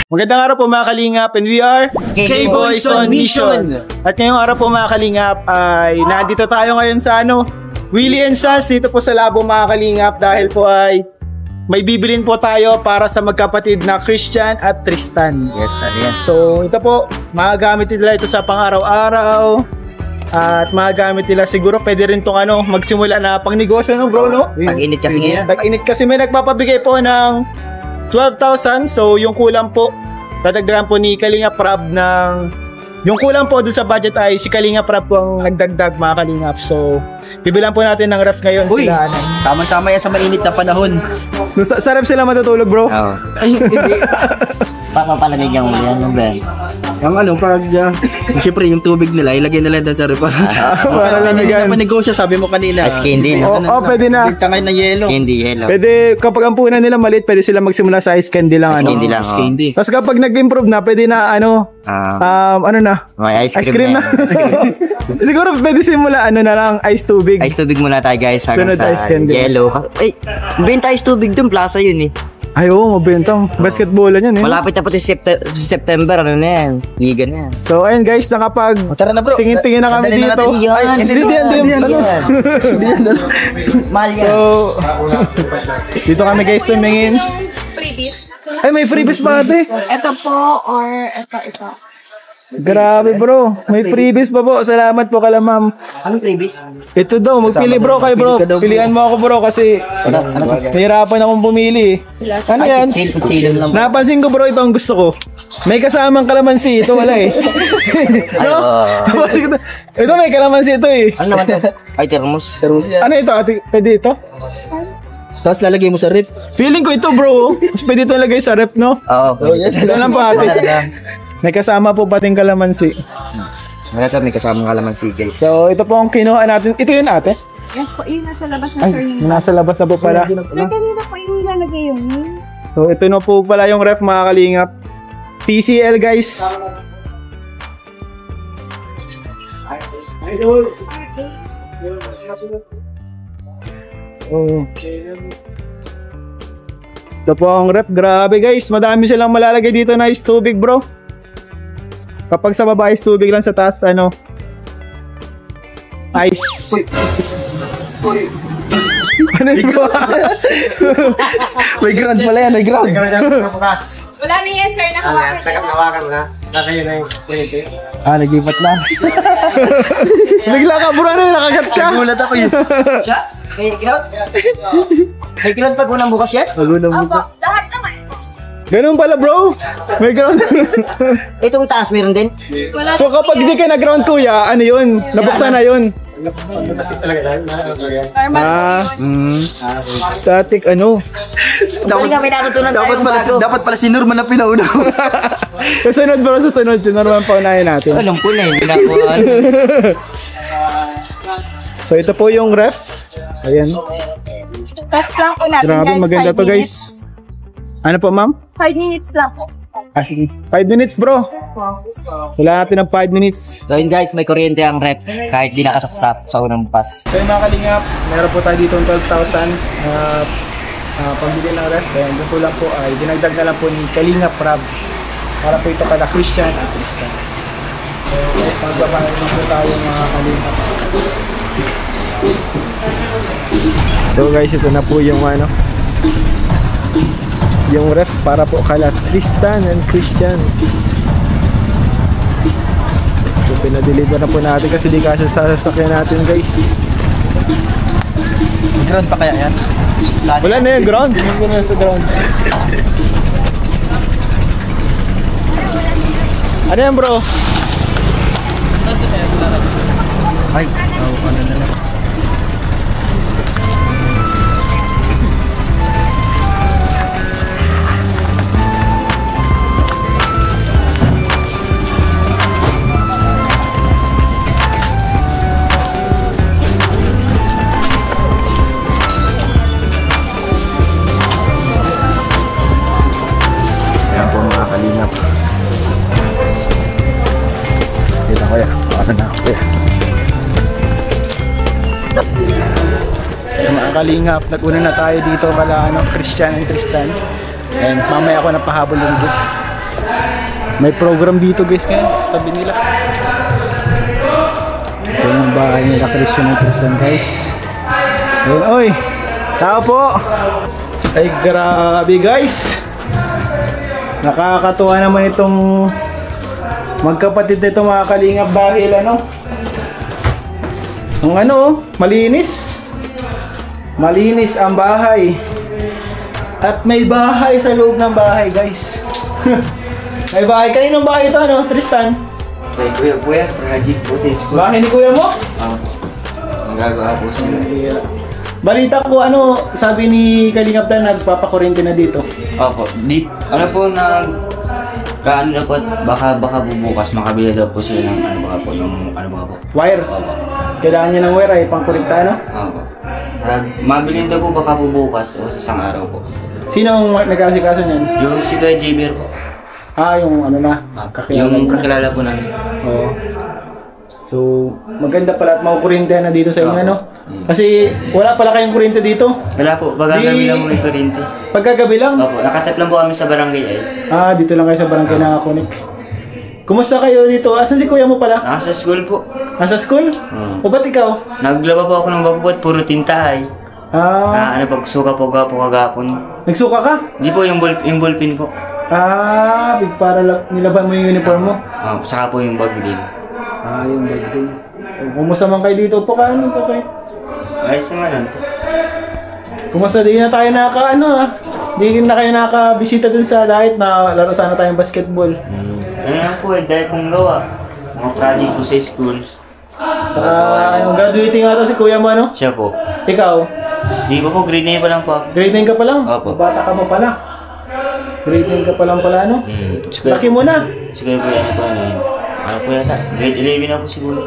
Magandang araw po mga kalingap, and we are K-Boys on Mission. At ngayong araw po mga kalingap ay nandito tayo ngayon sa Willie and Sons dito po sa Labo mga kalingap, dahil po ay may bibilin po tayo para sa magkapatid na Christian at Tristan. Yes, ano yan? So ito po, magagamit nila ito sa pang-araw-araw. At magagamit nila, siguro pwede rin itong magsimula na pang negosyo, no bro, no? Tag-init kasi ngayon. Tag-init kasi, may nagpapabigay po ng 12,000. So yung kulang po, dadagdagan po ni Kalinga Prab ng, yung kulang po dun sa budget ay si Kalinga Prab po ang nagdagdag mga Kalingap. So bibilan po natin ng ref ngayon. Uy, sila. tama-tama yan sa mainit na panahon. Sa ref sila matutulog bro? Oo. Ay, hindi. Papalamig yung yan, no Ben? Ang pag, siyempre yung tubig nila, ilagay nila doon sa ref. Para lamigyan. Hindi na negosyo, sabi mo kanina. Ice candy. Pwede na. Tangay na yelo. Ice candy, yellow. Pwede, kapag ang punan nila maliit, pwede sila magsimula sa ice candy lang. Ice candy lang, Ice candy. Tapos kapag nag-improve na, pwede na May ice ice cream cream na. Siguro pwede simula na lang, ice tubig. Ice tubig muna tayo guys. Sunod Hanggang ice sa candy. yellow. Ay, benta ice tubig dun, plaza yun eh. Ay, oo, mabentang. Basketballan yan eh. Malapit na pati September, ano na yan. Liga na yan. So, ayun guys, nakapag Tara na bro. tingin-tingin na kami Dadalhin na dito. natin yan. Ay, hindi yan. Mahal yan. So, dito kami guys tumingin. Freebies. Ay, may freebies pa ate. Ito po or ito. Grabe bro, may freebies pa po. Salamat po kala ma'am. Anong freebies? Ito daw, magpili bro kay bro. Pilihan mo ako bro kasi nahirapan akong pumili. Ano yan? Kutsilo lang. Napansin ko bro, ito ang gusto ko. May kasamang kalamansi, ito wala eh. No? Ito may kalamansi ito eh. Ano naman to? Ay, termos. Ano ito ate? Pwede ito? Tapos lalagay mo sa ref. Feeling ko ito bro. Mas pwede ito lagay sa rep, no? Oo. Ito lang po ate. May kasama po pating kalamansi. Wala to, may kasamang kalamansi guys. So ito po ang kinuha natin. Ito yun ate? Yes po, yun nasa labas na Ay, sir. nasa labas na po pala. Sir, kanina po yung nilalagay yun. So ito na po pala yung ref mga kalingap. TCL guys. Oh. Ito po ang ref. Grabe guys. Madami silang malalagay dito na ice tubig bro. Kapag sa baba ice tubig lang, sa taas ice. Ano ito? May ground pala yan, may ground. Wala na yan sir, nakawakan. Nagipat na. Bigla ka bro, nakagat ka. Nagulat ako yun. Siya? May ground? May ground pag unang bukas yan? Opo, lahat naman. Ganun pala bro. May ground. Itong taas meron din? Wala So kapag di ka na-ground kuya, ano yun? Nabuksan na yun. normal po yun. Static Dapat nga may natutunan tayo bago. Dapat pala si Norman na pinauna. Susunod bro, susunod. Normal pa unahin natin. Alam ko na, hindi na ako So ito po yung ref. Ayan. Test lang po natin. Grabe, guys, maganda 5 to minutes. guys. Ano po ma'am? 5 minutes lang po. Sige. 5 minutes bro. Wala natin ng 5 minutes. So yun guys, may kuryente ang rep kahit di nakasaksak sa unang pass. So yung mga kalingap, meron po tayo dito ng 12,000 pambili ng ref. Then doon po lang po ay dinagdag na lang po ni Kalingap Prab para po ito kada Christian at Tristan. So guys, magbabayad lang po tayo mga kalingap. So guys, ito na po yung yung ref para po kala Tristan and Christian. So pinadeliver na po natin kasi di kasi sa sasakyan natin guys. May ground pa kaya yan? Wala na yung ground. Hindi na sa ground. Ano yan bro? Ay, ano na lang. Mga kalingap, nag-una na tayo dito kala Christian and Tristan. And mamaya ako napahabol yung gift. May program dito guys ngayon sa tabi nila. Ito yung bahay nila Christian and Tristan guys. Ayun, oy! Tao po! Ay grabe guys! Nakakatuwa naman itong magkapatid na ito mga kalingap dahil malinis. Malinis ang bahay. At may bahay sa loob ng bahay guys. May bahay. Kaninong bahay ito Tristan? Kay Kuya, Rajik po sa school. Bahay ni kuya mo? Nagagawa po sila. Balita ko sabi ni Kalingap Dan nagpapakuryente na dito. Opo, kaano na po, baka bubukas makabili daw po sila ng Wire. Opo. Kailangan niya ng wire ay pangkuryenta Opo. Mabili daw po baka bubukas o isang araw po. Sino ang nag-aasikaso niyan? Yung si Kuya JBR po. Yung Yung kakilala po namin. Oo. So, maganda pala at makukuryente na dito sa inyo, Kasi wala pala kayong kuryente dito. Wala po, gabi lang mo yung kuryente. Pagkagabi lang? Opo, nakatap lang po kami sa barangay ay. Dito lang kayo sa barangay nakakunik. Kumusta kayo dito? Asan si kuya mo pala? Nasa school po. Nasa school? O ba't ikaw? Naglaba po ako ng bagubot, puro tinta ay. Pagsuka po kagapon. Nagsuka ka? Di po, yung ballpen po. Para nilaban mo yung uniform mo? Saka po yung bag din. Yung bag din. Kumusta man kayo dito po kayo? Ayos naman po. Kumusta? Di na tayo Di na kayo nakabisita dun sa diet na laro sana tayong basketball. Ano lang po, dahil kong gawa. Mga project po sa school. Graduating ata si kuya mo, Siya po. Ikaw? Di ba po, grade 9 pa lang po. Grade 9 ka pa lang? Opo. Bata ka mo pala. Grade 9 ka pa lang pala, Laki mo na. Siguro po yan po, ano po yata? Grade 11 na po siguro.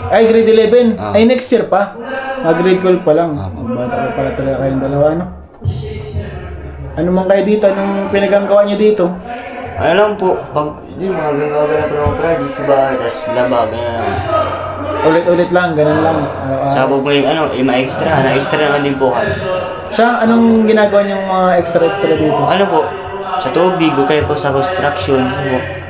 Ay, grade 11? Ay, next year pa? Grade 12 pa lang. Bata ka pala talaga kayong dalawa, Ano man kayo dito? Anong pinagagawa nyo dito? Ano lang po, pag mga gagawa na po ng project sa bahay, tapos laba, gano'n lang. Ulit-ulit lang, ganun lang. Saka po yung ma-extra, na-extra naman din po kami. Siya, anong ginagawa niyong mga extra-extra dito? Ano po, sa tubig, o kaya po sa construction.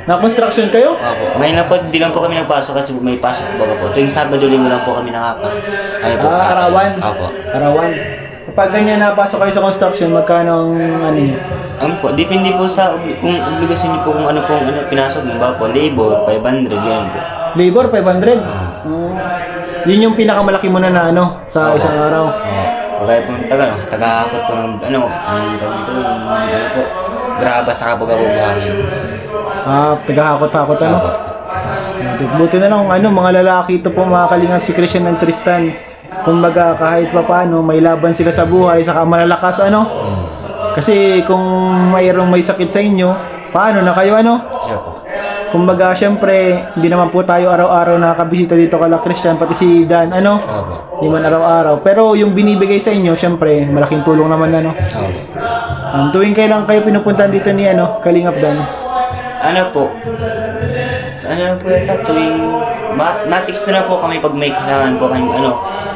Na-construction kayo? Opo. Ngayon lang po, di lang po kami nagpasok kasi may pasok po baga po. Tuwing Sabado linggo lang po kami arawan? Opo. Arawan. Kapag ganyan napasok kayo sa construction, magkano ang Ano po, depende po sa kung obligasyon niyo po kung ano pinasok niyo ba po. Labor, 500, yan po. Labor, 500? Yun yung pinakamalaki mo na sa isang araw? Kaya po, tagahakot po ng graba sa kabagabubuhangin. Tagahakot-hakot Buti na lang mga lalaki ito po mga kalingap si Christian and Tristan. Kumbaga kahit pa paano may laban sila sa buhay saka malalakas Kasi kung mayroong may sakit sa inyo, paano na kayo Kumbaga syempre hindi naman po tayo araw-araw nakakabisita dito kala Christian pati si Dan Hindi man araw-araw. Pero yung binibigay sa inyo syempre malaking tulong naman tuwing kailan kayo pinupuntahan dito ni Kalingap Dan? Ano po yata tuwing na-text na po kami pag may kailangan po kami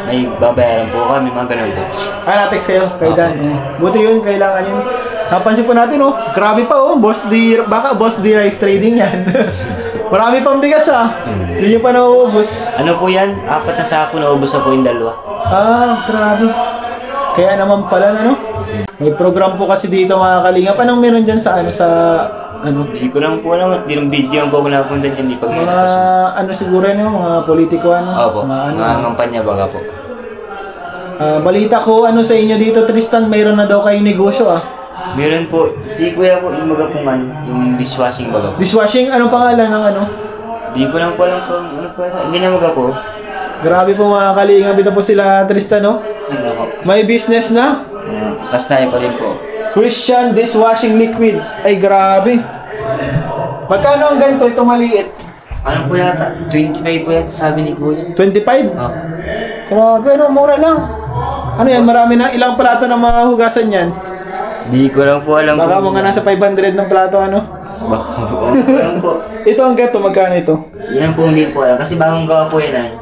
may babayaran po kami, mga ganun po. Na-text sa'yo, kay Dan. Buti yun, kailangan yun. Napansin po natin, grabe pa, baka Boss D Rice Trading yan. Marami pang bigas, Hindi nyo pa nauubos. Ano po yan? 4 na sako, naubos na po yung 2. Grabe. Kaya naman pala, May program po kasi dito, mga kalingap. Anong meron dyan sa Hindi ko lang po alam at dinong video ang po ako napunta dyan. Di pag siguro mga politiko, Opo, mga kampanya baga po. Balita ko, sa inyo dito, Tristan, mayroon na daw kayong negosyo, Meron po. Si Kuya po, yung baga po yung dishwashing baga po. Dishwashing? Anong pangalan ng Di ko lang po alam po. Hindi na baga po. Grabe po mga kalingap, ito po sila, Tristan, May business na? Tapos tayo pa rin po. Christian Dishwashing Liquid. Ay, grabe. Magkano ang ganito? Ito maliit. Ano po yata? 25 po yata sabi ni Kuya. 25? Grabe, mura lang. Ano yan? Marami na. Ilang plato na mga hugasan yan? Di ko lang po alam. Baka mga nasa 500 ng plato, Baka po. Ito ang ganito, magkano ito? Yan po hindi po alam. Kasi bagong gawa po yan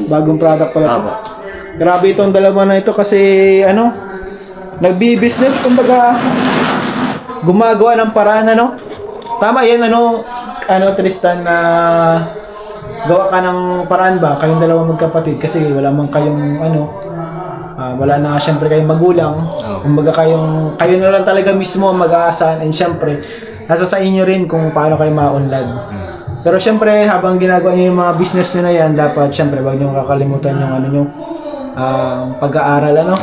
bagong product pala ito. Grabe itong dalawa na ito kasi ano, nagbi-business, kumbaga gumagawa ng paraan, ano. Tama yan, ano Tristan, na gawa ka ng paraan ba, kayong dalawa magkapatid, kasi wala man kayong ano, wala na syempre kayong magulang. Kumbaga kayo na lang talaga mismo ang mag-aasahan, and syempre nasa sa inyo rin kung paano kayo maunlad. Pero syempre habang ginagawa niyo yung mga business niyo na yan, dapat syempre wag niyo kakalimutan yung ano niyo, pag-aaral, ano.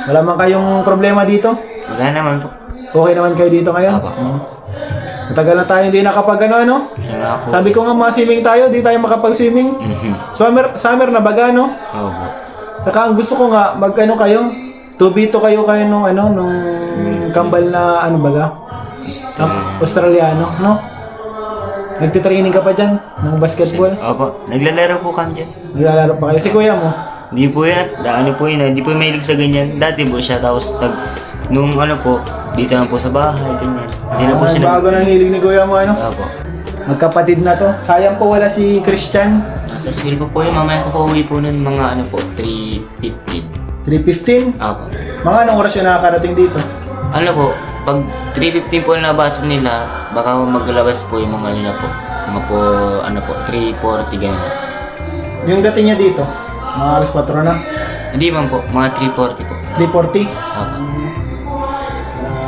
Wala man kayong problema dito? Wala naman po. Okay naman kayo dito ngayon? Matagal na tayo hindi nakapag ano? Sabi ko nga swimming tayo, di tayo makapag-swimming. Summer na baga, no? Saka ang gusto ko nga, mag-ano kayo, 2v2 kayo nung ano, nung kambal na ano baga? Australiano, no? Nagtitraining ka pa dyan ng basketball? Opo, naglalaro po kami dyan. Naglalaro pa kayo? Si kuya mo? Hindi po yan, ano po yun, hindi po mahilig sa ganyan. Dati po siya, tapos nung ano po, dito lang po sa bahay, ganyan. Hindi na po siya bago nang hilig ni kuya mo, ano? Opo. Magkapatid na to. Sayang po wala si Christian. Nasa school po yun, mamaya ko po uwi po nun mga ano po, 3:15. 3:15? Opo. Mga anong oras yung nakakarating dito? Ano po, pag 3:15 po nabasa nila, baka maglalabas po yung mga ano na po. Mga po, ano po, 3:40 ganyan. Yung dating niya dito, mga alas 4 na? Hindi man po, mga 3:40 po. 3:40? Opo.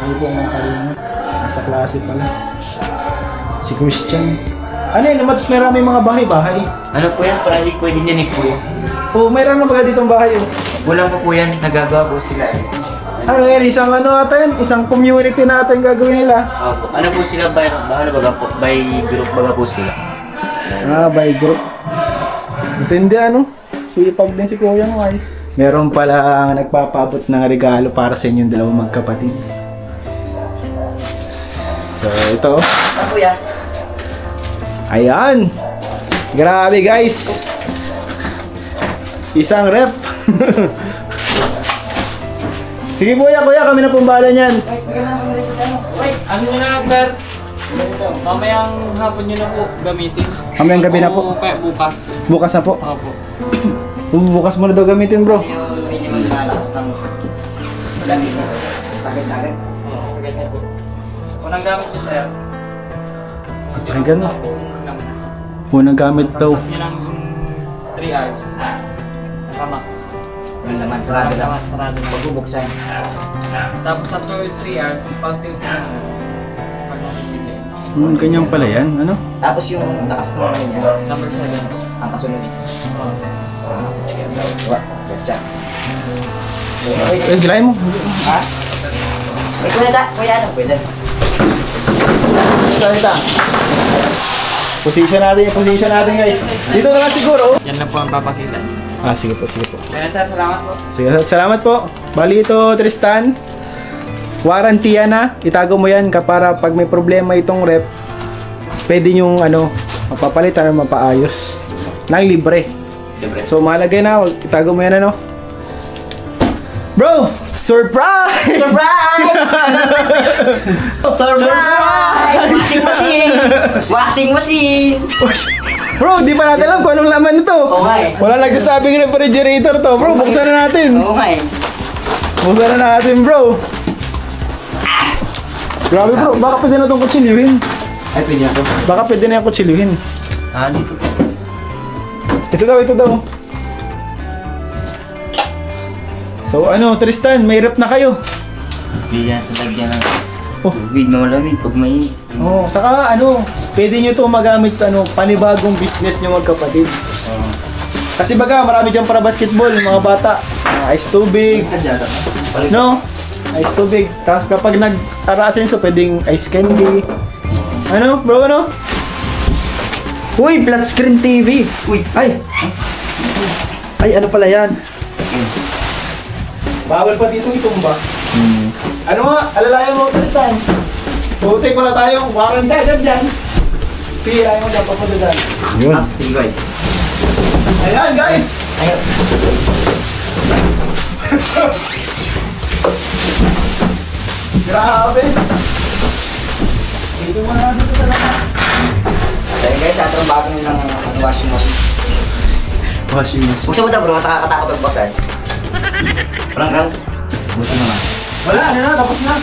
Hindi po mga kalimut. Nasa klase pala. Si Christian. Ano yun? Marami mga bahay-bahay. Ano po yan? Project pwede niyan po yan. Oo, mayroon na baga ditong bahay. Wala po yan, nagagawa po sila eh. Ano yan? Isang ano natin? Isang community natin gagawin nila. Opo. Ano po sila? Ano baga po? By group baga po sila. By group. Intindi ano? Sipag din si Kuya mo ay. Meron pala nagpapabot ng regalo para sa inyong dalawang magkapatid. So, ito. Ano kuya? Ayan! Grabe guys! Isang rep! Sige kuya, kami na pumbala niyan. Ano nyo na lang, sir? Mamayang hapon nyo na po gamitin. Mamayang gabi na po? O kaya bukas. Bukas na po? Opo. Bukas mo na daw gamitin bro. Minimum malakas ng malamig na sakit-sakit. Oo, ganyan po. Unang gamit nyo, sir. Ay, ganun. Unang gamit daw. Pasok nyo ng 3 hours. Nakamax. Ang laman, sarado lang. Sarado lang. Pagbubuksan. Tapos after 3 hours, pag-tilt nyo na. Pag nakikita. Ganyan pala yan, ano? Tapos yung takas mo namin niya, Number 7. ang kasunod. Gotcha. Gilayin mo. Ha? May kuya ano? Pwede. Salita. Position natin guys. Dito na lang siguro. Yan na po ang papakita nyo. Sige po. Kaya sir, salamat po. Sige, salamat po. Bali ito, Tristan. Warranty yan ha. Itago mo yan para pag may problema itong rep, pwede nyong mapapalitan o mapaayos. Nang libre. So malagay na, itago mo yan Bro! Surprise! Washing machine! Bro, di pa natin alam kung anong laman nito. Oo nga eh. Wala nagsasabing refrigerator to. Bro, buksan na natin. Oo nga eh. Buksan na natin, bro. Grabe bro, baka pwede na itong kutsilyuhin. Ay, pwede na to. Baka pwede na yung kutsilyuhin. Dito po. Ito daw. So Tristan, may rep na kayo. Bigyan sa lagyan ng Oh. tubig na malamig pag may... Saka pwede nyo ito magamit panibagong business nyo magkapatid. Kasi baga, marami dyan para basketball, yung mga bata. Ice tubig. No? Ice tubig. Tapos kapag nag-arasin, so pwedeng ice candy. Bro, Uy, flat screen TV! Uy, ay! Ay, ano pala yan? bawal pa dito itumba. Alalayan mo, Tristan. Tutik pala tayong warranty dyan. Sige, ayaw mo dyan, papunta dyan. Yun. Sige guys. Ayan, guys! Ayun. Grabe! Dito mo na dito talaga. Dahil guys, atong bago nilang washing machine. Washing machine. Buksan mo daw bro, nakakatakot magbuksan. Walang ground. Buti naman. Wala, ano na, tapos na.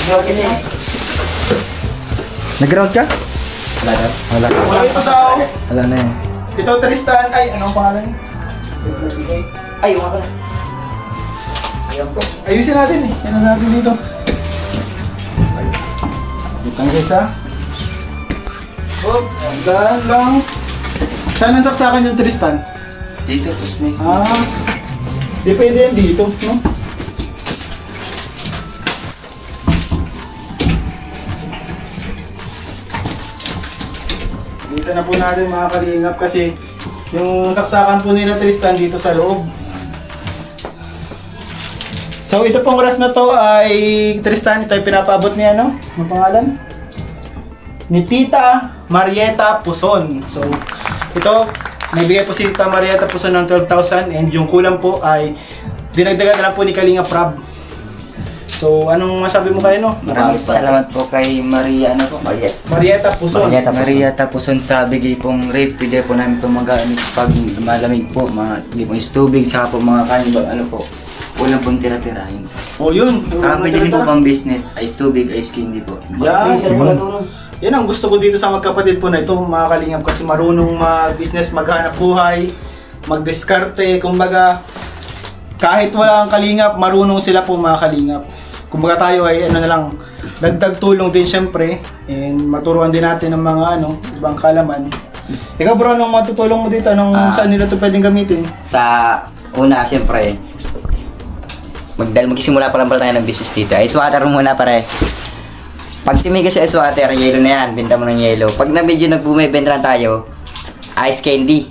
Ground kasi. Nag-ground ka? Wala daw. Wala. Wala ito sa ako. Wala na eh. Ito Tristan, ay, anong pangalan? Ay, yung ako na. Ayan po. Ayusin natin eh. Yan natin dito. Dito ang isa. Oh, dahan lang. Saan ang saksakan yung Tristan? Dito, tapos may... Depende yan dito, no? Dito na po natin mga kalingap kasi yung saksakan po nila Tristan dito sa loob. So ito pong ref na to ay Tristan, ito ay pinapaabot niya, no? Ang pangalan? Ni Tita Marieta Puson. So ito, nagbigay po si Tita Marieta Puson ng 12,000 and yung kulang po ay dinagdagan na lang po ni Kalinga Prab. So anong masabi mo kayo, no? Maraming salamat po kay Maria, ano po? Marieta Puson. Maria Tapuson sa bigay pong rip. Pwede po namin itong magamit pag malamig po. Hindi po is tubig, saka po mga kanin, ano po. Kulang pong tira-tirahin. Oh yun. Saka pwede po pang business, ice tubig, ice candy po. Yan. Yan ang gusto ko dito sa magkapatid po na ito, mga kalingap, kasi marunong mag-business, maghanap buhay, magdiskarte, kumbaga kahit wala kang kalingap, marunong sila po mga kalingap. Kumbaga tayo ay ano na lang, dagdag tulong din syempre, and maturuan din natin ng mga ibang kalaman. Ikaw bro, anong matutulong mo dito? Saan nila ito pwedeng gamitin? Sa una, siyempre, magsisimula pa lang pala tayo ng business dito. Ice water muna pare. Pag tumigil sa ice water, yelo na yan. Benta mo ng yelo. Pag na-medyo bumibenta na tayo, ice candy.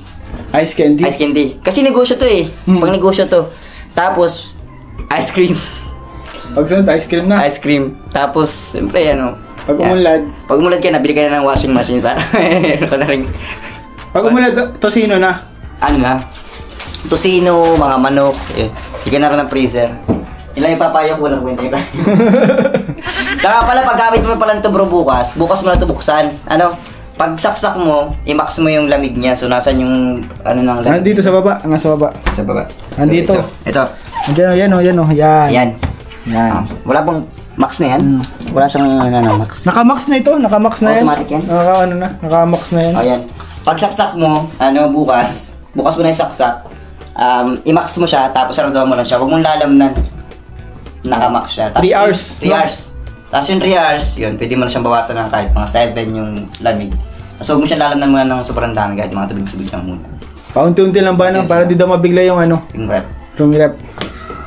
Ice candy? Ice candy. Kasi negosyo to eh. Pag negosyo to. Tapos, ice cream. Pag sunod, ice cream na. Ice cream. Tapos, siyempre Pag umunlad. Pag umunlad ka, nabili ka na ng washing machine para meron ka na rin. Pag umunlad, tosino na. Ano na? Tosino, mga manok. Sige na rin ng freezer. Ilang ipapayo ko lang kwenta yun. Saka pala, paggamit mo pala ito bro bukas mo na ito buksan. Pag saksak mo, i-max mo yung lamig niya. So, nasan yung ng lamig? Nandito sa baba, sa baba. Sa baba. Nandito. So, ito. Yan o. Yan. Yan. Wala pong max na yan. Wala siyang max. Naka-max na ito, naka-max na yan. Automatic yan? Naka-max na yan. O yan. Pag saksak mo, bukas mo na yung saksak. I-max mo siya, tapos sarado mo lang siya. Huwag mong lalamnan. Naka-max siya. 3 hours. 3 hours. Tapos yung 3 hours, yun, pwede mo na siyang bawasan ng kahit mga 7 yung lamig. Tapos huwag mo siya lalamnan muna ng sobrang dami kahit mga tubig-tubig lang muna. Paunti-unti lang ba para di daw mabigla yung Yung rep. yung rep.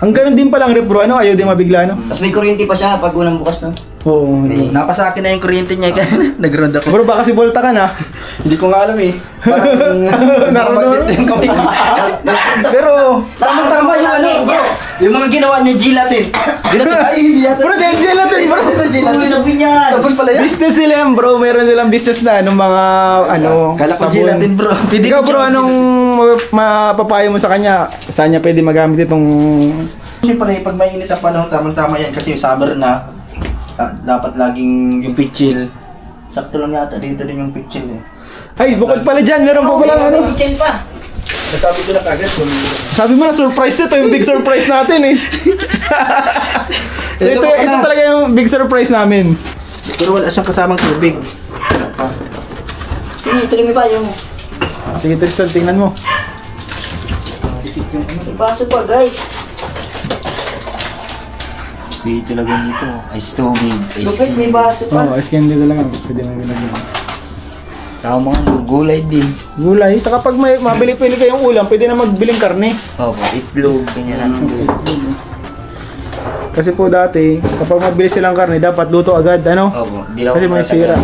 Ang ganun din palang rep bro, ayaw din mabigla Tapos may kuryente pa siya pag unang bukas, no? Oo. Napasa akin na yung kuryente niya. Nag-round ako. Bro, baka si Volta ka na. Hindi ko nga alam eh. Parang nakamagnet na yung kamay ko. Pero tamang-tama yung bro. Yung mga ginawa niya gelatin. Ay, hindi yata. Bro, dahil gelatin bro. Ito gelatin. Sabi niyan! Sabon pala yan. Business sila yan bro, meron silang business na mga Kala ko sabon. gelatin bro. Ikaw bro, anong mapapayo mo sa kanya? Saan niya pwede magamit itong... Siyempre, pag mainit ang panahon, tamang-tama yan kasi yung summer na. Dapat laging yung pitchil. Sakto lang yata dito din yung pitchil eh. Ay, bukod pala dyan, meron pa pala Kitchen pa! Nasabi ko na kagad. Sabi mo na surprise ito, yung big surprise natin eh. So ito talaga yung big surprise namin. Pero wala siyang kasamang tubig. Sige, tuloy mo pa yung... Sige Tristan, tingnan mo. May baso pa, guys! Pwede talaga nito. Ice tubig, ice Lupit, may candy. baso pa. Oo, ice candy talaga. Pwede nang ginagawa. Saka mga gulay din. Gulay. Saka pag may mabili-pili kayong ulam, pwede na magbiling karne. Opo, itlog, ganyan lang. Kasi po dati, kapag mabili silang karne, dapat luto agad, Opo, di lang Kasi may sira.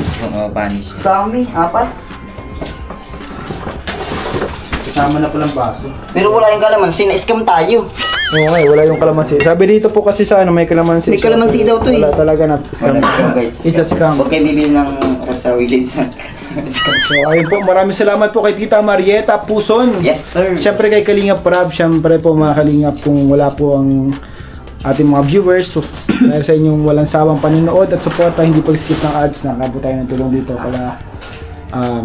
Panis. Dami, 4. Kasama na palang baso. Pero wala yung kalamansi, na-scam tayo. Oo, wala yung kalamansi. Sabi dito po kasi sa may kalamansi. May kalamansi daw to eh. Wala talaga na scam. Wala scam, guys. It's a scam. Huwag kayo bibili ng rep sa Willits. So ayun po, maraming salamat po kay Tita Marieta Puson. Yes, sir. Siyempre kay Kalingap Prab, siyempre po mga Kalingap kung wala po ang ating mga viewers. So, dahil sa inyong walang sawang panonood at suporta, hindi pag-skip ng ads, nakakabot tayo ng tulong dito kala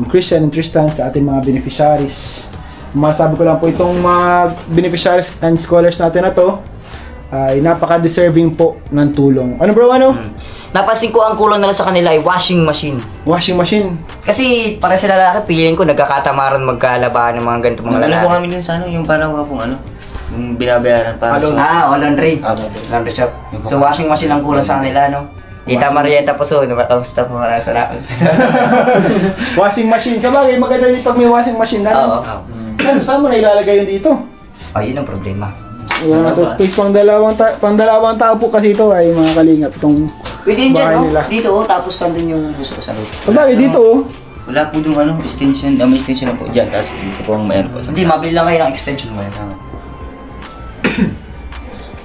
Christian and Tristan sa ating mga beneficiaries. masabi ko lang po itong mga beneficiaries and scholars natin na to ay napaka-deserving po ng tulong. Ano bro, ano? Napansin ko ang kulang nila sa kanila ay washing machine. Washing machine. Kasi para sa lalaki, piling ko nagkakatamaran magkalabahan ng mga ganito mga Alam lalaki. po kami din sa ano, yung parang pong ano, yung binabayaran para laundry. Apo. Laundry shop. So washing machine ang kulang sa kanila, no? Tita Marieta po, so, kamusta po mga salamat. Washing machine. Sabagay, maganda din pag may washing machine na. Oo. Ano, saan mo na ilalagay yun dito? Ayun ang problema. Wala na sa space. Pang dalawang tao po kasi ito ay mga kalingap. Itong Pwede yun dyan, bahay no? nila. Dito, tapos nandun yung gusto ko sa loob. Sabagay, dito oh. Wala po yung ano, extension, may extension na po dyan, tapos dito po ang mayroon po. Hindi, mabili lang kayo ng extension mo.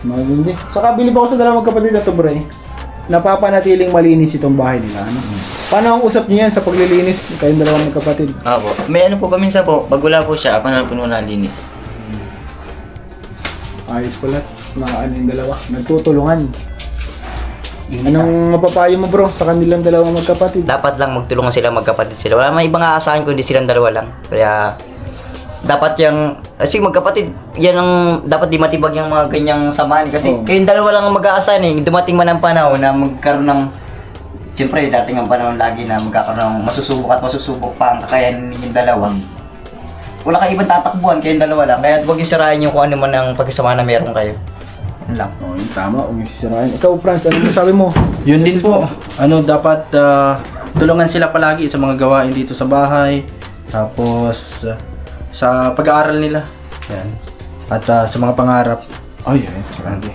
Magindi. Saka bilib ako sa dalawang magkapatid na to, bro. Napapanatiling malinis itong bahay nila. Ano? Paano ang usap niyo yan sa paglilinis kayong dalawang magkapatid? Opo. May ano po paminsan po, pag wala po siya, ako na lang po muna linis. Ayos pala. Mga ano yung dalawa. Nagtutulungan. Anong mapapayo mo bro sa kanilang dalawang magkapatid? Dapat lang magtulungan sila, magkapatid sila. Wala namang ibang aasahan kundi silang dalawa lang. Kaya dapat yung kasi magkapatid, yan ang dapat di matibag yung mga ganyang samahan kasi kayong dalawa lang ang mag-aasahan eh. Dumating man ang panahon na magkaroon ng siyempre dating ang panahon lagi na magkakaroon ng masusubok pa ang kakayanin ninyong dalawa. Wala kayong ibang tatakbuhan, kayong dalawa lang. Kaya huwag yung sirahin yung kung ano man ang pagkasama na meron kayo. Yun lang. Oh, yun tama. Huwag yung sisirain. Ikaw Franz, ano sabi mo? Yun din po. Ano, dapat tulungan sila palagi sa mga gawain dito sa bahay. Tapos sa pag-aaral nila. Yan. At sa mga pangarap. Ay, grabe.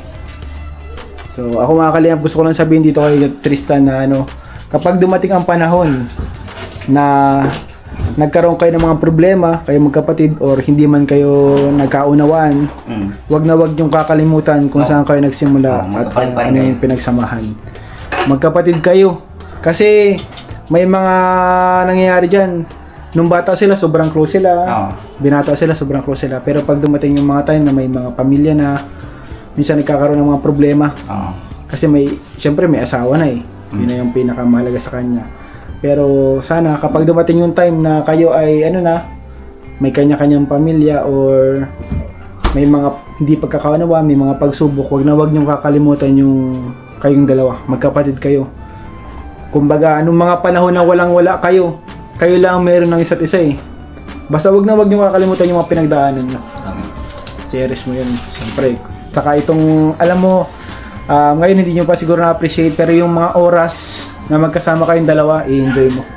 So, ako mga kalingap, gusto ko lang sabihin dito kay Tristan na ano, kapag dumating ang panahon na nagkaroon kayo ng mga problema, kayo magkapatid, or hindi man kayo nagkaunawaan, wag na wag yung kakalimutan kung saan kayo nagsimula at ano yung pinagsamahan. Magkapatid kayo. Kasi may mga nangyayari dyan. Nung bata sila, sobrang close sila. Binata sila, sobrang close sila. Pero pag dumating yung mga time na may mga pamilya na, minsan nagkakaroon ng mga problema. Kasi syempre may asawa na eh. Yun na yung pinakamahalaga sa kanya. Pero sana kapag dumating yung time na kayo ay ano na, may kanya-kanyang pamilya or may mga hindi pagkakaunawa, may mga pagsubok, wag na wag niyong kakalimutan yung kayong dalawa. Magkapatid kayo. Kumbaga, anong mga panahon na walang-wala kayo, kayo lang meron ng isa't isa eh. Basta wag na wag niyong kakalimutan yung mga pinagdaanan niyo. Cherish mo yun, siyempre. Saka itong, alam mo, ngayon hindi nyo pa siguro na-appreciate, pero yung mga oras na magkasama kayong dalawa, i-enjoy mo.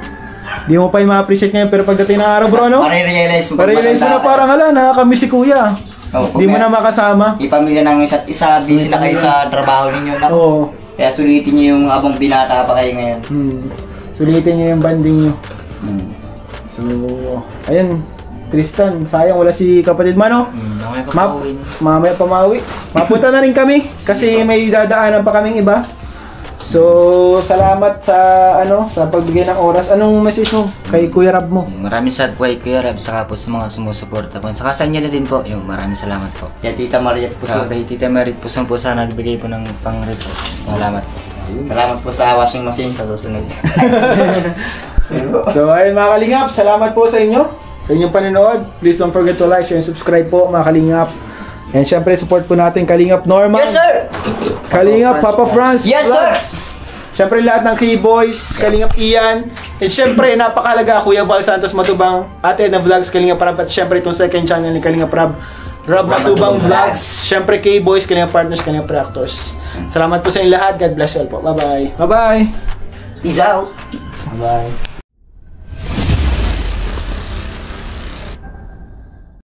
Di mo pa yung ma-appreciate ngayon, pero pagdating ng araw bro, ano? Pare-realize mo. Pare-realize mo na parang hala, nakakamiss si kuya. Di mo na makasama. Ipamilya ng isa't isa, busy na kayo sa trabaho ninyo. Oo. Kaya sulitin nyo yung abang binata pa kayo ngayon. Sulitin nyo yung banding nyo. So, ayun. Tristan, sayang wala si kapatid Mano. Mamaya pamawi. Mapunta na rin kami kasi may dadaanan pa kaming iba. So, salamat sa sa pagbigay ng oras. Anong message mo kay Kuya Rab mo? Maraming salamat po kay Kuya Rab, saka po sa mga sumusuporta po. Saka sa inyo na din po, yung maraming salamat po. Kaya Tita Mariet Puso. Kay Tita Mariet Puso po sana nagbigay po ng pang-rep po. Salamat. Salamat po sa washing machine sa susunod. So, ayun mga kalingap, salamat po sa inyo. Sa inyong panonood. Please don't forget to like, share, and subscribe po mga kalingap. And syempre, support po natin Kalingap Norman. Yes, sir! Kalingap Papa Franz. Yes, sir! Syempre lahat ng K-Boys, Kalingap Ian. And syempre, napakalaga Kuya Val Santos Matubang, Ate Edna Vlogs, Kalingap Rab. At syempre, itong second channel ni Kalingap Rab, Rab Matubang Vlogs. Syempre, K-Boys, Kalingap Partners, Kalingap Reactors. Salamat po sa inyo lahat. God bless you all po. Bye-bye. Bye-bye. Peace out! Bye-bye.